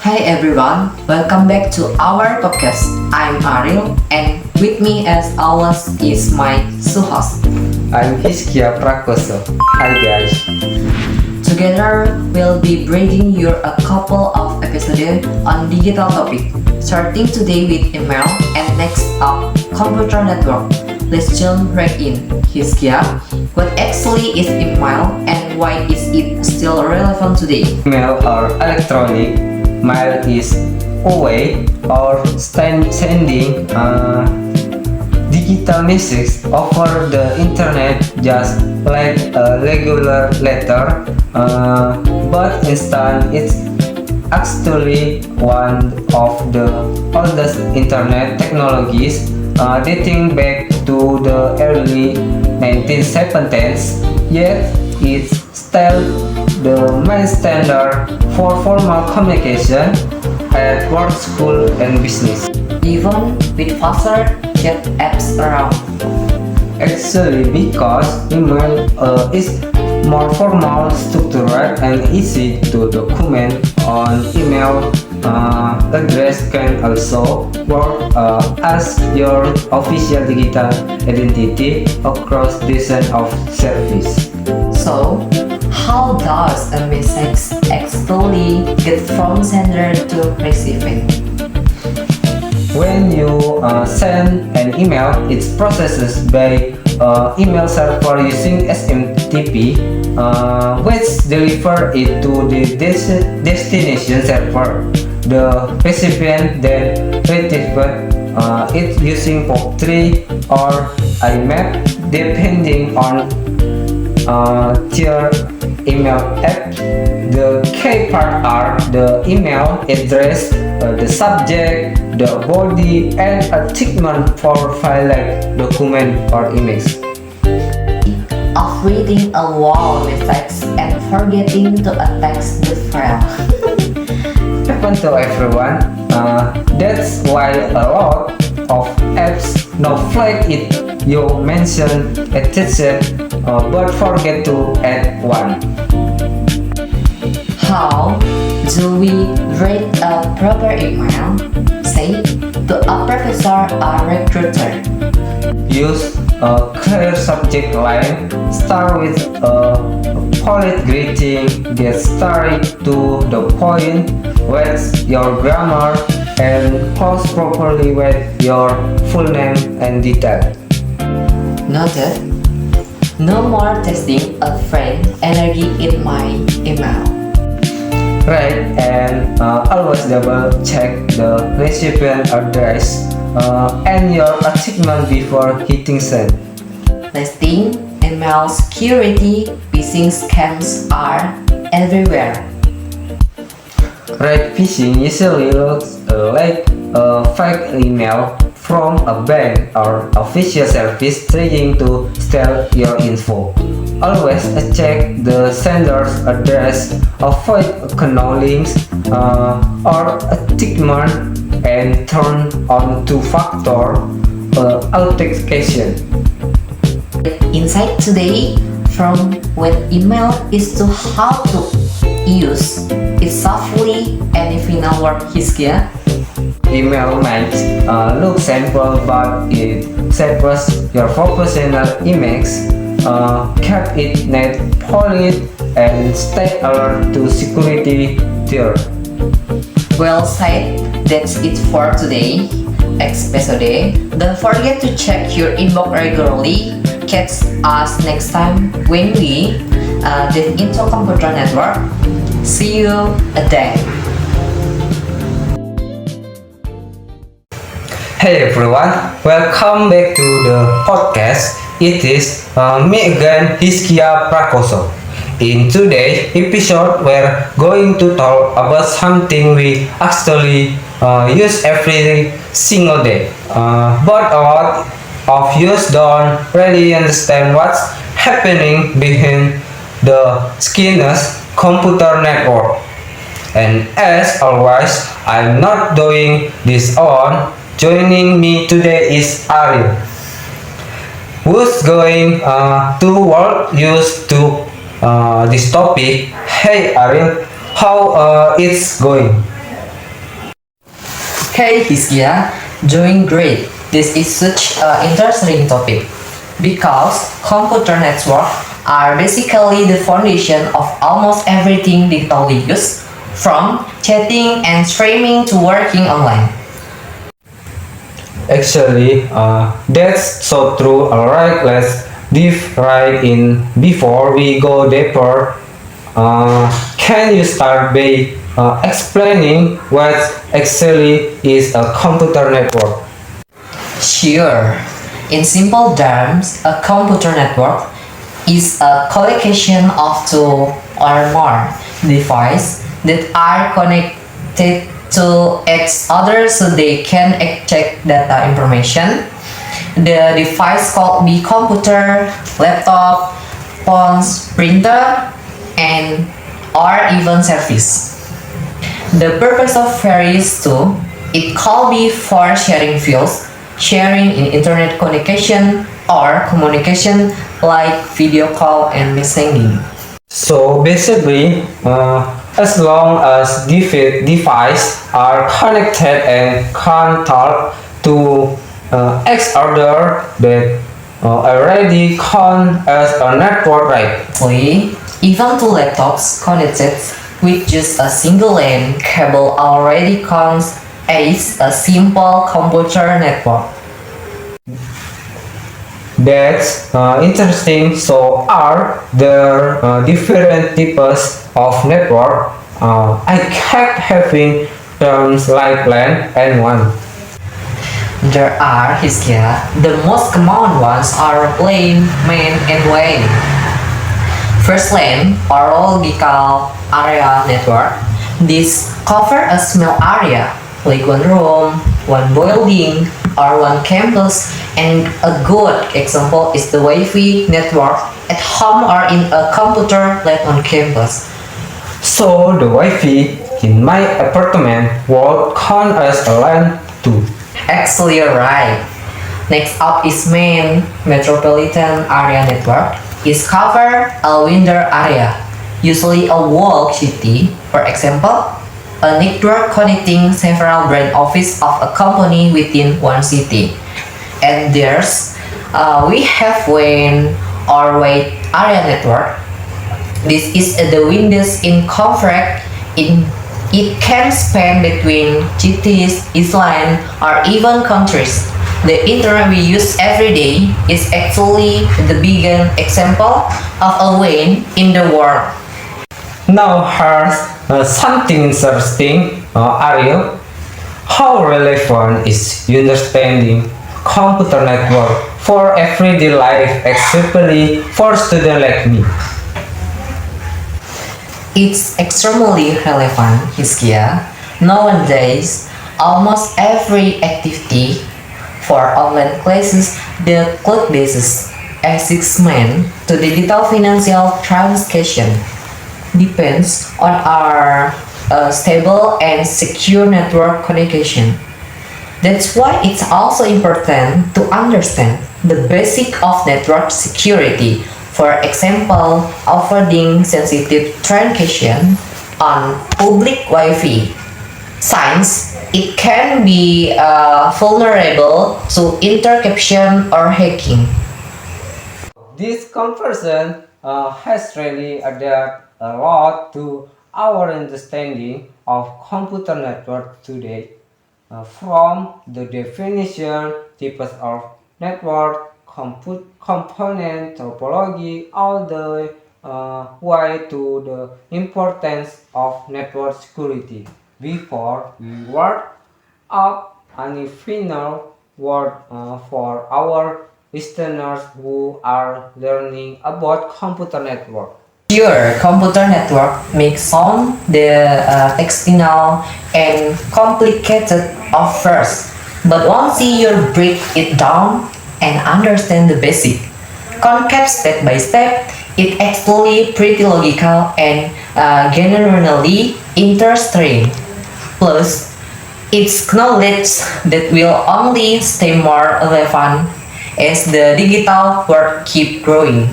Hi everyone, welcome back to our podcast. I'm Ariel and with me as always is my Suhas. I'm Hiskia Prakoso. Hi guys. Together we'll be bringing you a couple of episodes on digital topic, starting today with email and next up computer network. Let's jump right in. Hiskia, what actually is email and why is it still relevant today? Email or electronic mail is a way or sending digital message over the internet just like a regular letter, but instead it's actually one of the oldest internet technologies, dating back to the early 1970s, yet it's still the main standard for formal communication at work, school, and business. Even with faster chat apps around. Actually, because email is more formal, structured, and easy to document on email, address can also work as your official digital identity across dozens of services. So, how does a message actually get from sender to recipient? When you send an email, it's processed by email server using SMTP, which deliver it to the destination server. The recipient then retrieves it using POP3 or IMAP, depending on their email app. The key part are the email address, the subject, the body, and attachment for file like document or image. Of reading a long message and forgetting to attach the file. Happen to everyone. That's why a lot of apps now flag it. You mention attached, but forget to add one. How do we write a proper email? Say to a professor or recruiter. Use a clear subject line. Start with a polite greeting. Get started to the point with your grammar and close properly with your full name and detail. Noted. No more testing a friend energy in my email. Right, and always double check the recipient address and your achievement before hitting send. Testing, email security, phishing scams are everywhere. Right, phishing usually looks like a fake email from a bank or official service trying to steal your info. Always check the sender's address, avoid unknown links or attachment, and turn on two-factor authentication. Insight today from when email is to how to use it softly and if final word Hiskia. Email makes look simple, but it saves your professional image. Keep it neat, polite, and stay alert to security threats. Well said, that's it for today. Episode. Don't forget to check your inbox regularly. Catch us next time when we dive into computer network. See you a day. Hey everyone, welcome back to the podcast. It is me again, Hiskia Prakoso. In today's episode, we're going to talk about something we actually use every single day. But a lot of you don't really understand what's happening behind the scenes computer network. And as always, I'm not doing this alone. Joining me today is Ariel, who's going to walk used to this topic. Hey Ariel, how it's going? Hey Hiskia, doing great. This is such an interesting topic because computer networks are basically the foundation of almost everything digitally used, from chatting and streaming to working online. Actually, that's so true. Alright, let's dive right in. Before we go deeper, can you start by explaining what actually is a computer network? Sure. In simple terms, a computer network is a collection of two or more devices that are connected to each other so they can exchange data information. The device could be computer, laptop, phones, printer, and or even service. The purpose of varies too. It could be for sharing files, sharing in internet communication, or communication like video call and messaging. So basically, as long as devices are connected and can talk to each other, that already count as a network, right? Actually, even two laptops connected with just a single LAN cable already counts as a simple computer network. That's interesting. So, are there different types of network? I kept having terms like LAN and WAN. There are, Hiskia. The most common ones are LAN, MAN, and WAN. First LAN, or logical area network. This cover a small area, like one room, one building, or one campus, and a good example is the Wi-Fi network at home or in a computer lab on campus. So, the Wi-Fi in my apartment would count as a LAN too. Actually, you're right. Next up is MAN, Metropolitan Area Network. Is cover a wider area, usually a walled city. For example, a network connecting several branch offices of a company within one city. And we have WAN or wide area network. This is the widest in coverage. It can span between cities, islands, or even countries. The internet we use every day is actually the biggest example of a WAN in the world. Now, here's something interesting, Ariel. How relevant is understanding computer network for everyday life, especially for students like me? It's extremely relevant, Hiskia. Nowadays, almost every activity for online classes, the cloud basis assessment to digital financial transaction depends on our stable and secure network communication. That's why it's also important to understand the basic of network security. For example, avoiding sensitive transaction on public Wi-Fi. Since it can be vulnerable to interception or hacking. This conversion has really added a lot to our understanding of computer network today, from the definition, types of network, component topology, all the way to the importance of network security. Before we wrap up any final word for our listeners who are learning about computer network. Sure, computer network may sound the external and complicated at first, but once you break it down and understand the basic concept step by step, it actually pretty logical and generally interesting. Plus, it's knowledge that will only stay more relevant as the digital world keep growing.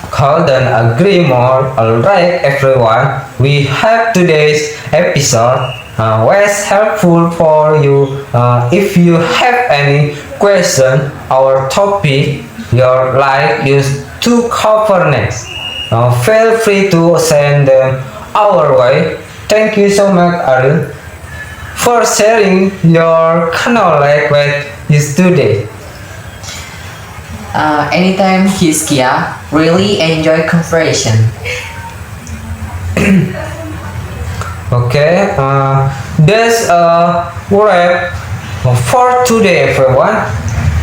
Couldn't agree more. Alright, everyone, we have today's episode. was helpful for you. If you have any question or topic you'd like us to cover next, feel free to send them our way. Thank you so much, Arun, for sharing your knowledge with us today. Anytime, Hiskia. Really enjoy conversation. Okay, that's a wrap for today, everyone.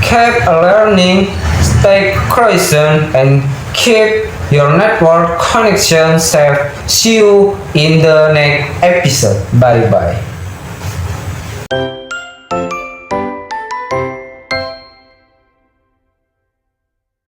Keep learning, stay curious, and keep your network connection safe. See you in the next episode. Bye bye.